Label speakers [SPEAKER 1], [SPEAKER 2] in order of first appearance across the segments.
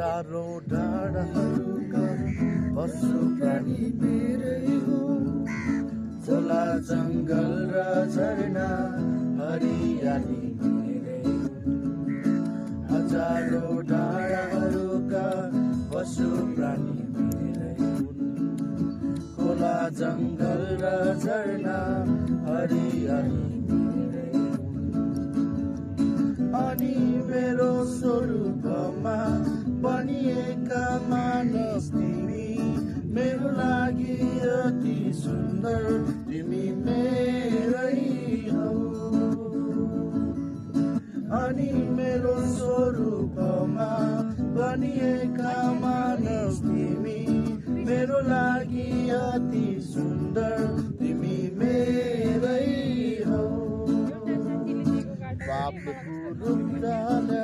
[SPEAKER 1] हजारौं डाँडाहरूका पशु प्राणी मेरै हो। खोला जङ्गल र झरना हरियाली मेरै हो। हजारौं डाँडाहरूका पशु प्राणी मेरै हुन्। खोला जङ्गल र झरना हरियाली मेरै हुन्। अनि मेरो स्वरूपमा बनिएका मानिस तिमी, मेरो लागि अति सुन्दर तिमी मेरै हौ। अनि मेरो स्वरूपमा बनिएका मानिस तिमी, मेरो लागि अति सुन्दर तिमी मेरै हौ। पापले पुरुषलाई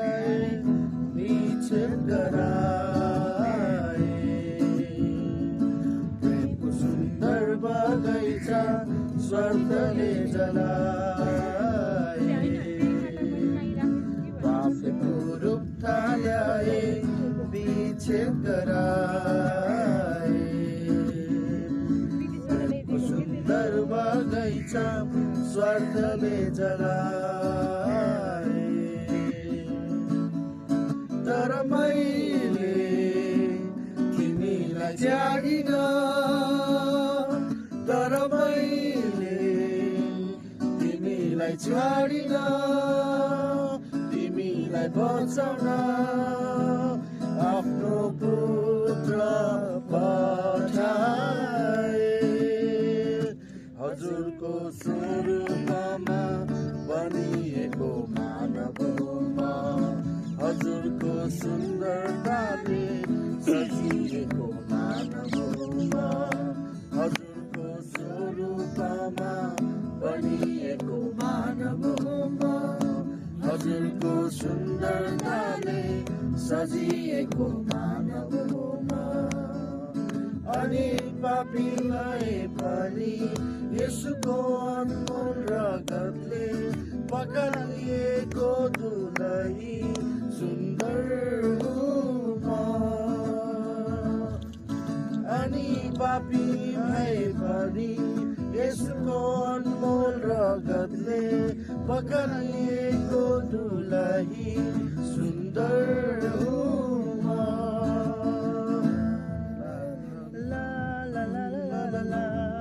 [SPEAKER 1] विच्छेद गराए, प्रेमको सुन्दर बगैँचा स्वार्थले जलाए। पापले पुरुषलाई विच्छेद गराए, प्रेमको सुन्दर बगैँचा स्वार्थले जलाए। तर मैले तिमीलाई त्यागिन, तर मैले तिमीलाई छाडिन, तिमीलाई बचाउन आफ्नो पुत्र पठाए। हजुरको स्वरूपमा बनिएको मानव म, हजुरको सुन्दरताले सजिएको मानव म, हजुरको स्वरूपमा बनिएको मानव म, हजुरको सुन्दरताले सजिएको मानव म। अनि पापीलाई पनि येशूको अनमोल रगतले पकालिएको दुलही सुन्दर हुँ म। अनि पापी भए पनि येशूको अनमोल रगतले पकालिएको दुलही सुन्दर